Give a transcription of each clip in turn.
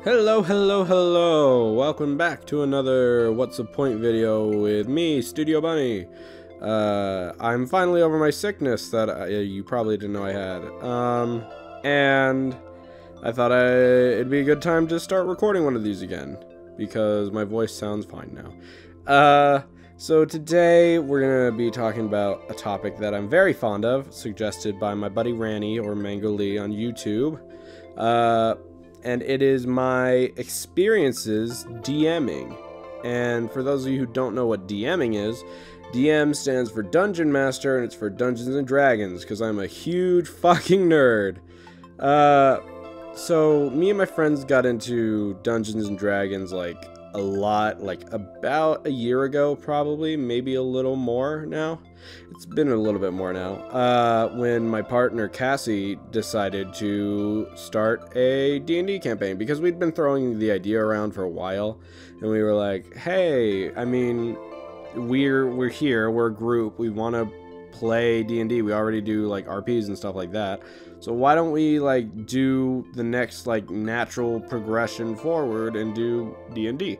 Hello, hello, hello! Welcome back to another What's the Point video with me, Studio Bunny. I'm finally over my sickness that you probably didn't know I had. And I thought it'd be a good time to start recording one of these again, because my voice sounds fine now. So today we're gonna be talking about a topic that I'm very fond of, suggested by my buddy Ranny or Mango Lee on YouTube. And it is my experiences DMing. And for those of you who don't know what DMing is, DM stands for Dungeon Master, and it's for Dungeons and Dragons, because I'm a huge fucking nerd. So me and my friends got into Dungeons and Dragons like a lot, like about a year ago probably, maybe a little more now. It's been a little bit more now, when my partner Cassie decided to start a D&D campaign, because we'd been throwing the idea around for a while, and we were like, hey, I mean, we're here, we're a group, we want to play D&D, we already do like RPs and stuff like that, so why don't we like do the next like natural progression forward and do D&D?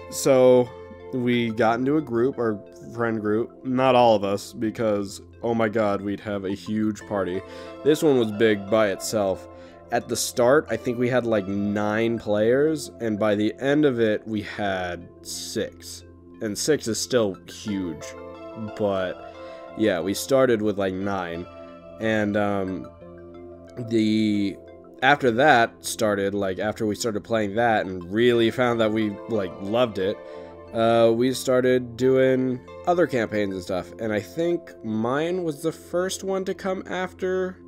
So we got into a group, or friend group, not all of us, because oh my god, we'd have a huge party. This one was big by itself. At the start, I think we had like 9 players, and by the end of it, we had 6. And 6 is still huge, but yeah, we started with like 9, and after that started, like after we started playing that and really found that we like loved it, we started doing other campaigns and stuff, and I think mine was the first one to come after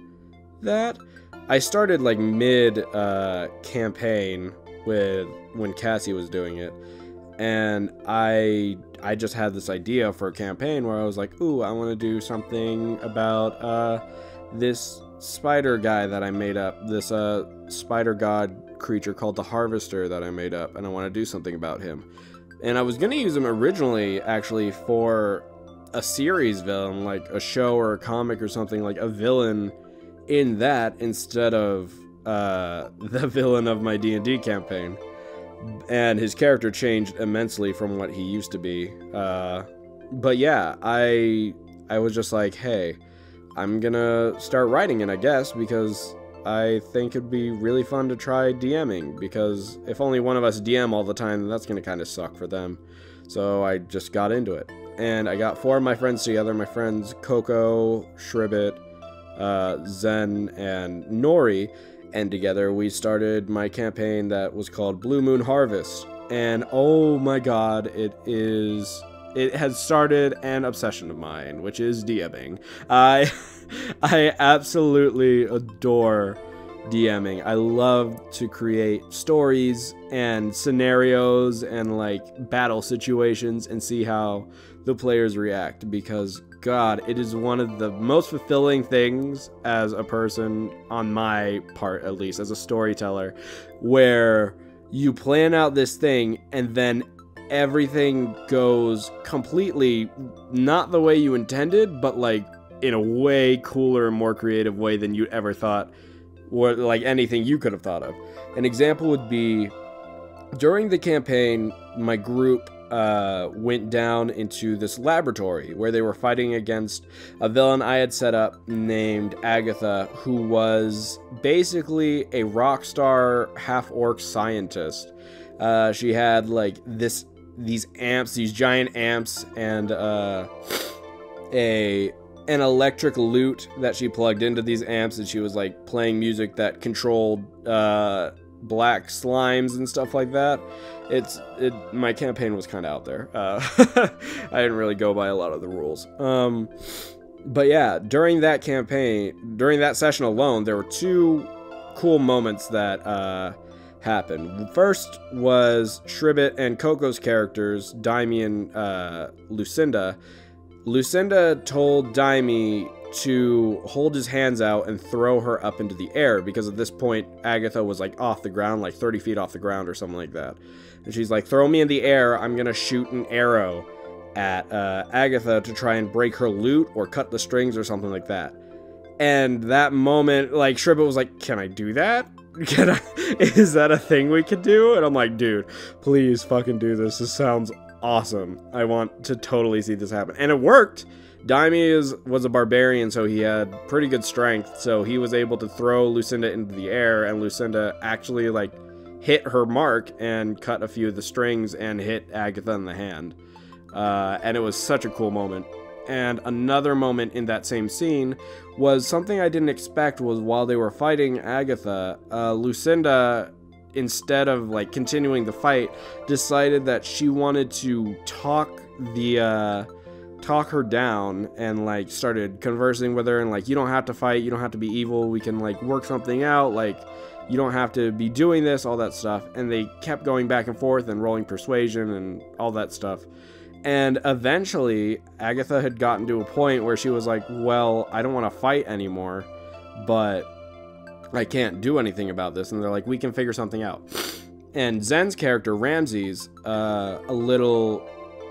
that. I started like mid campaign when Cassie was doing it, and I just had this idea for a campaign where I was like, ooh, I want to do something about this spider guy that I made up, this spider god creature called the Harvester that I made up, and I want to do something about him. And I was going to use him originally, actually, for a series villain, like a show or a comic or something, like a villain in that, instead of the villain of my D&D campaign. And his character changed immensely from what he used to be. But yeah, I was just like, hey, I'm gonna start writing it, I guess, because I think it'd be really fun to try DMing, because if only one of us DM all the time, then that's gonna kind of suck for them. So I just got into it, and I got 4 of my friends together, my friends Coco, Shribbit, Zen, and Nori, and together we started my campaign that was called Blue Moon Harvest. And oh my god, it has started an obsession of mine, which is DMing. I absolutely adore DMing. I love to create stories and scenarios and like battle situations and see how the players react, because god, it is one of the most fulfilling things as a person, on my part at least, as a storyteller, where you plan out this thing and then everything goes completely not the way you intended, but like in a way cooler and more creative way than you ever thought, or like anything you could have thought of. An example would be, during the campaign, my group went down into this laboratory where they were fighting against a villain I had set up named Agatha, who was basically a rock star half-orc scientist. She had like these amps, these giant amps, and an electric lute that she plugged into these amps, and she was like playing music that controlled black slimes and stuff like that. My campaign was kind of out there. I didn't really go by a lot of the rules. But yeah, during that campaign, during that session alone, there were 2 cool moments that happened. First was Shribbit and Coco's characters, Daimi and Lucinda. Lucinda told Daimi to hold his hands out and throw her up into the air, because at this point Agatha was like off the ground, like 30 feet off the ground or something like that. And she's like, throw me in the air, I'm gonna shoot an arrow at Agatha to try and break her lute or cut the strings or something like that. And that moment, like, Shribbit was like, can I do that? is that a thing we could do? And I'm like, dude, please fucking do this. This sounds awesome. I want to totally see this happen. And it worked. Daimi was a barbarian, so he had pretty good strength. So he was able to throw Lucinda into the air, and Lucinda actually, like, hit her mark and cut a few of the strings and hit Agatha in the hand. And it was such a cool moment. And another moment in that same scene was something I didn't expect. Was while they were fighting Agatha, Lucinda, instead of like continuing the fight, decided that she wanted to talk her down, and like started conversing with her, and like, you don't have to fight, you don't have to be evil, we can like work something out, like you don't have to be doing this, all that stuff. And they kept going back and forth and rolling persuasion and all that stuff. And eventually, Agatha had gotten to a point where she was like, well, I don't want to fight anymore, but I can't do anything about this. And they're like, we can figure something out. And Zen's character, Ramses, a little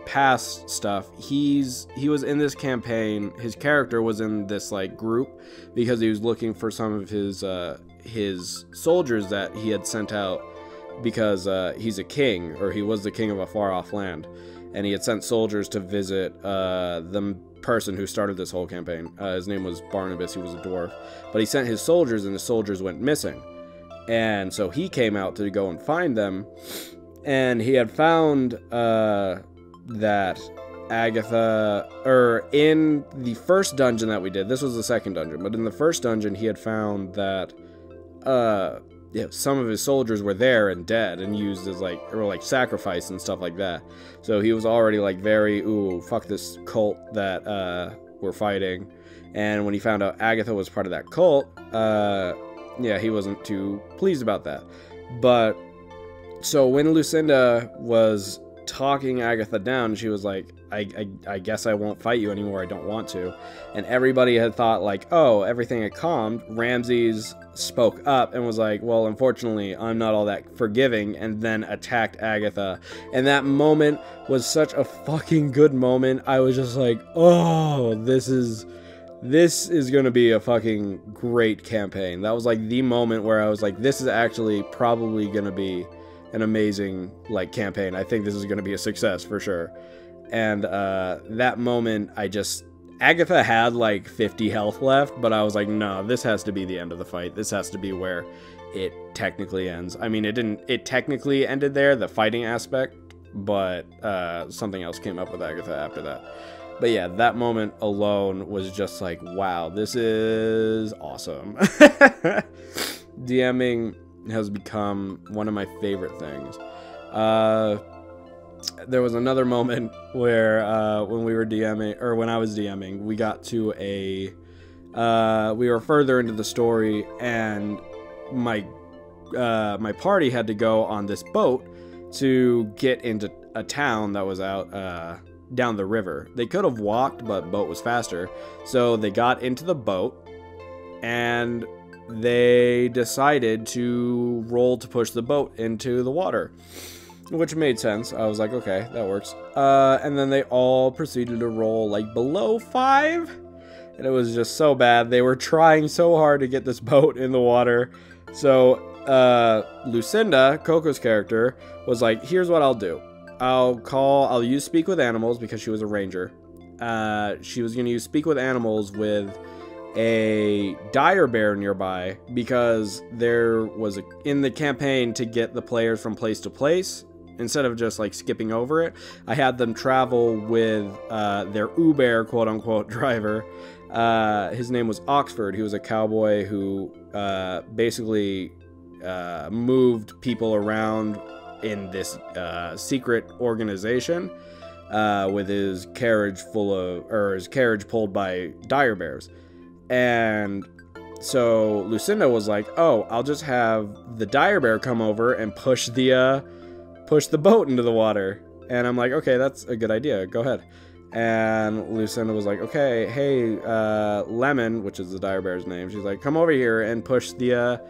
past stuff, he was in this campaign. His character was in this like group because he was looking for some of his soldiers that he had sent out, because he's a king, or he was the king of a far-off land. And he had sent soldiers to visit the person who started this whole campaign. His name was Barnabas. He was a dwarf. But he sent his soldiers, and the soldiers went missing. And so he came out to go and find them. And he had found that Agatha, or in the first dungeon that we did, this was the second dungeon, but in the first dungeon, he had found that some of his soldiers were there and dead and used as like, or like sacrifice and stuff like that. So he was already like very, ooh, fuck this cult that we're fighting. And when he found out Agatha was part of that cult, he wasn't too pleased about that. But so when Lucinda was talking Agatha down, she was like, I guess I won't fight you anymore, I don't want to. And everybody had thought like, oh, everything had calmed. Ramses spoke up and was like, well, unfortunately, I'm not all that forgiving, and then attacked Agatha. And that moment was such a fucking good moment. I was just like, oh, this is gonna be a fucking great campaign. That was like the moment where I was like, this is actually probably gonna be an amazing like campaign. I think this is gonna be a success for sure. And that moment, Agatha had like 50 health left, but I was like, no, this has to be the end of the fight. This has to be where it technically ends. I mean, it technically ended there, the fighting aspect, but something else came up with Agatha after that. But yeah, that moment alone was just like, wow, this is awesome. DMing has become one of my favorite things. There was another moment where when we were DMing, or when I was DMing, we got to we were further into the story, and my party had to go on this boat to get into a town that was out down the river. They could have walked, but boat was faster. So they got into the boat, and they decided to roll to push the boat into the water, which made sense. I was like, okay, that works. And then they all proceeded to roll like below 5, and it was just so bad. They were trying so hard to get this boat in the water. So Lucinda, Coco's character, was like, here's what I'll do. I'll use Speak with Animals, because she was a ranger. She was going to use Speak with Animals with a dire bear nearby, because there was in the campaign, to get the players from place to place, instead of just like skipping over it, I had them travel with their Uber, quote unquote, driver. His name was Oxford. He was a cowboy who basically moved people around in this secret organization with his carriage his carriage pulled by dire bears. And so Lucinda was like, oh, I'll just have the dire bear come over and push the boat into the water. And I'm like, okay, that's a good idea, go ahead. And Lucinda was like, okay, hey, Lemon, which is the dire bear's name, she's like, come over here and push the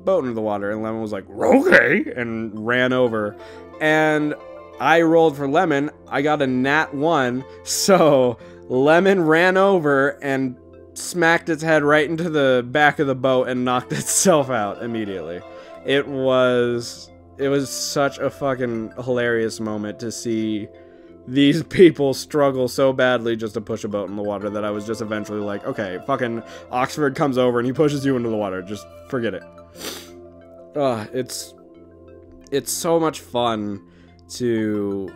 boat into the water. And Lemon was like, okay, and ran over. And I rolled for Lemon. I got a nat 1, so Lemon ran over and smacked its head right into the back of the boat and knocked itself out immediately. It was such a fucking hilarious moment to see these people struggle so badly just to push a boat in the water that I was just eventually like, okay, fucking Oxford comes over and he pushes you into the water. Just forget it. It's so much fun to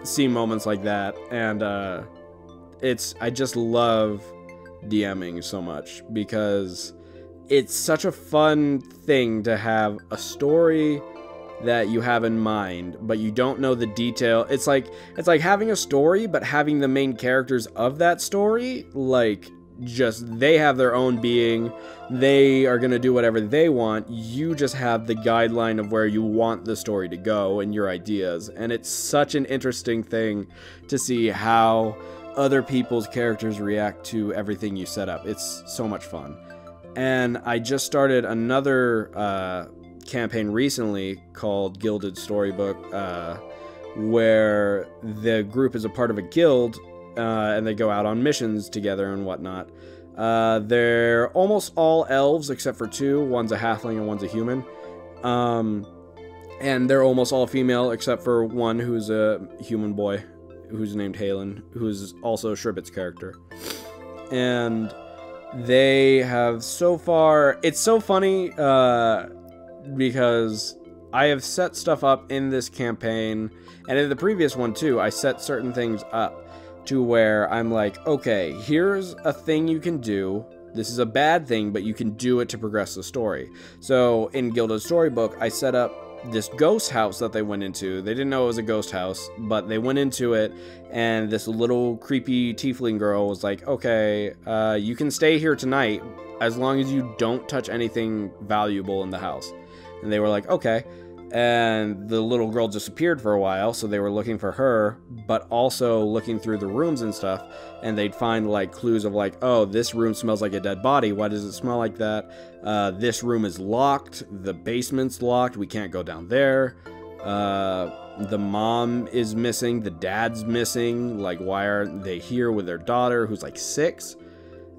see moments like that, and I just love DMing so much because it's such a fun thing to have a story that you have in mind, but you don't know the detail. It's like having a story, but having the main characters of that story, like, just, they have their own being. They are going to do whatever they want. You just have the guideline of where you want the story to go and your ideas. And it's such an interesting thing to see how other people's characters react to everything you set up. It's so much fun. And I just started another campaign recently called Gilded Storybook, where the group is a part of a guild, and they go out on missions together and whatnot. They're almost all elves except for two. One's a halfling and one's a human. And they're almost all female except for one who's a human boy, who's named Halen, who's also Shribbet's character. And they have so far... It's so funny, because I have set stuff up in this campaign, and in the previous one too, I set certain things up to where I'm like, okay, here's a thing you can do. This is a bad thing, but you can do it to progress the story. So in Gilded Storybook, I set up this ghost house that they went into. They didn't know it was a ghost house, but they went into it, and this little creepy tiefling girl was like, okay, you can stay here tonight as long as you don't touch anything valuable in the house. And they were like, okay. And the little girl disappeared for a while, so they were looking for her, but also looking through the rooms and stuff, and they'd find, like, clues of, like, oh, this room smells like a dead body. Why does it smell like that? This room is locked. The basement's locked. We can't go down there. The mom is missing. The dad's missing. Like, why aren't they here with their daughter, who's, like, 6?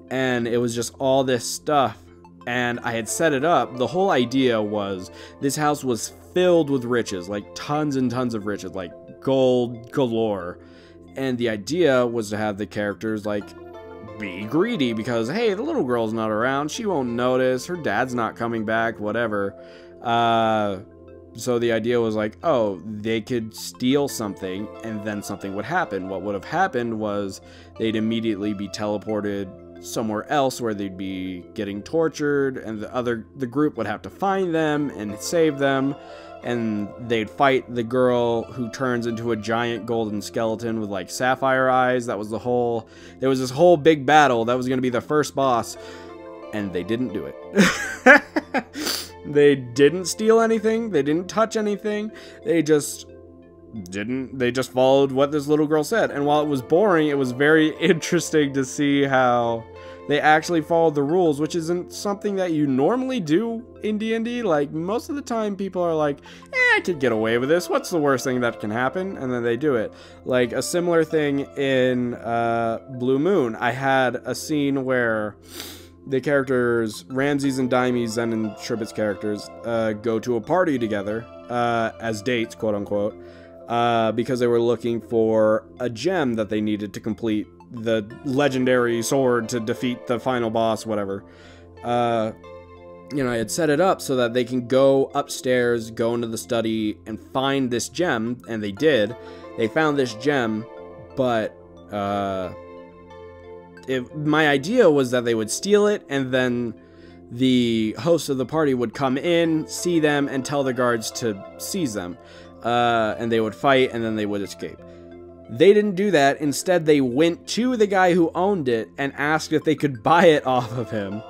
And it was just all this stuff. And I had set it up. The whole idea was this house was filled with riches, like tons and tons of riches, like gold galore. And the idea was to have the characters, like, be greedy because, hey, the little girl's not around. She won't notice. Her dad's not coming back, whatever. So the idea was like, oh, they could steal something and then something would happen. What would have happened was they'd immediately be teleported somewhere else where they'd be getting tortured, and the group would have to find them and save them, and they'd fight the girl who turns into a giant golden skeleton with, like, sapphire eyes. There was this whole big battle that was going to be the first boss, and they didn't do it. They didn't steal anything. They didn't touch anything. They just followed what this little girl said. And while it was boring, it was very interesting to see how they actually followed the rules, which isn't something that you normally do in D&D. Like, most of the time people are like, I could get away with this. What's the worst thing that can happen? And then they do it. Like, a similar thing in Blue Moon. I had a scene where the characters, Ramses and Dimes, Zen and Shribbet's characters, go to a party together, as dates, quote unquote, because they were looking for a gem that they needed to complete the legendary sword to defeat the final boss, whatever. I had set it up so that they can go upstairs, go into the study, and find this gem, and they did. They found this gem, but my idea was that they would steal it, and then the host of the party would come in, see them, and tell the guards to seize them. And they would fight, and then they would escape. They didn't do that. Instead, they went to the guy who owned it and asked if they could buy it off of him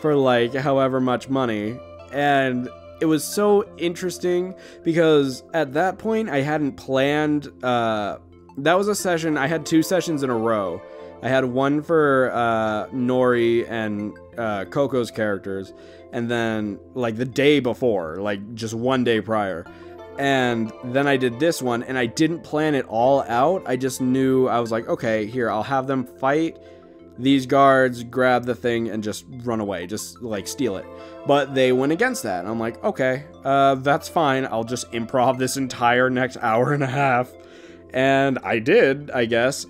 for, like, however much money. And it was so interesting because at that point, I hadn't planned. That was a session. I had 2 sessions in a row. I had one for Nori and Coco's characters, and then, like, the day before, like, just one day prior. And then I did this one, and I didn't plan it all out. I just knew, I was like, okay, here, I'll have them fight these guards grab the thing and just run away, just like steal it. But they went against that. And I'm like, okay, that's fine. I'll just improv this entire next hour and a half. And I did, I guess.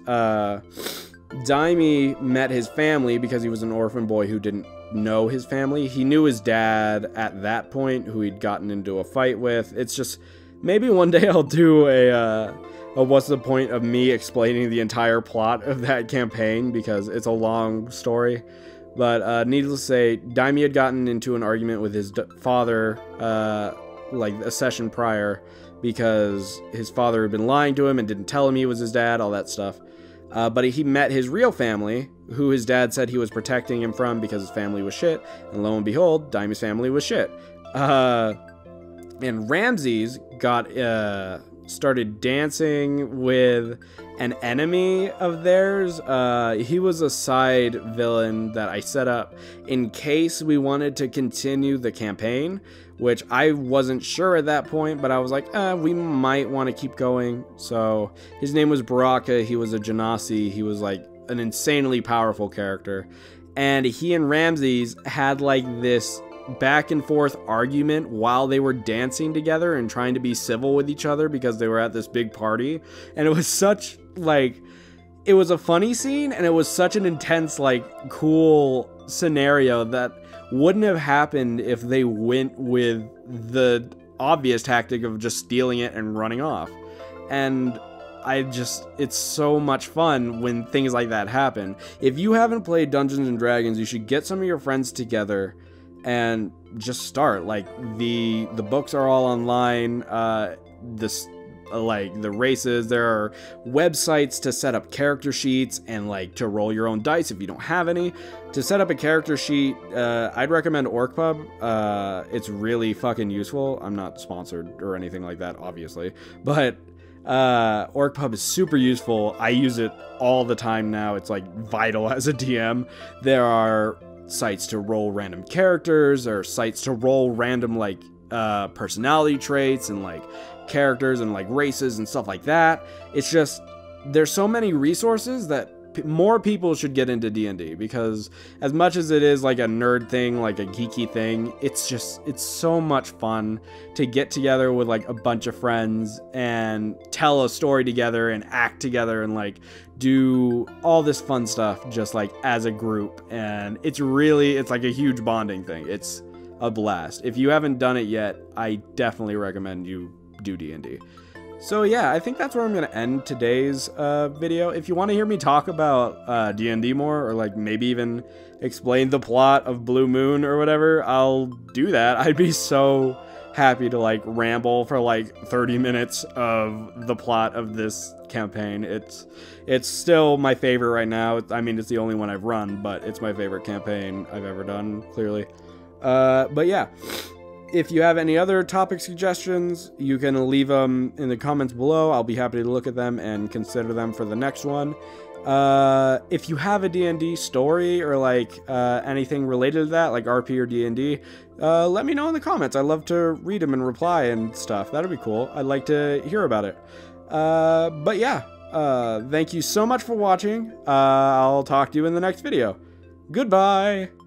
Daimi met his family because he was an orphan boy who didn't know his family. He knew his dad at that point, who he'd gotten into a fight with. It's just, maybe one day I'll do a what's the point of me explaining the entire plot of that campaign, because it's a long story. But needless to say, Daimi had gotten into an argument with his father like a session prior, because his father had been lying to him and didn't tell him he was his dad, all that stuff. But he met his real family, who his dad said he was protecting him from because his family was shit. And lo and behold, Daimi's family was shit. And Ramses got started dancing with an enemy of theirs. He was a side villain that I set up in case we wanted to continue the campaign, which I wasn't sure at that point, but I was like, we might want to keep going. So his name was Baraka. He was a Genasi. He was like an insanely powerful character. And he and Ramses had like this back and forth argument while they were dancing together and trying to be civil with each other because they were at this big party. And it was such like, it was a funny scene, and it was such an intense, like, cool scenario that wouldn't have happened if they went with the obvious tactic of just stealing it and running off. And it's so much fun when things like that happen. If you haven't played Dungeons and Dragons, you should get some of your friends together and just start. Like, the books are all online. Like the races, there are websites to set up character sheets and like to roll your own dice if you don't have any. To set up a character sheet, I'd recommend OrcPub. It's really fucking useful. I'm not sponsored or anything like that, obviously, but OrcPub is super useful. I use it all the time now. It's like vital as a DM. There are sites to roll random characters, or sites to roll random like personality traits and like characters and like races and stuff like that. It's just, there's so many resources that more people should get into D&D, because as much as it is like a nerd thing, like a geeky thing, it's so much fun to get together with like a bunch of friends and tell a story together and act together and like do all this fun stuff just like as a group. And it's like a huge bonding thing. It's a blast. If you haven't done it yet, I definitely recommend you do D&D. So yeah, I think that's where I'm going to end today's video. If you want to hear me talk about D&D more, or like maybe even explain the plot of Blue Moon or whatever, I'll do that. I'd be so happy to like ramble for like 30 minutes of the plot of this campaign. It's still my favorite right now. I mean, it's the only one I've run, but it's my favorite campaign I've ever done, clearly. But yeah, if you have any other topic suggestions, you can leave them in the comments below. I'll be happy to look at them and consider them for the next one. If you have a D&D story or like anything related to that, like RP or D&D, let me know in the comments. I love to read them and reply and stuff. That'd be cool. I'd like to hear about it. But yeah, thank you so much for watching. I'll talk to you in the next video. Goodbye!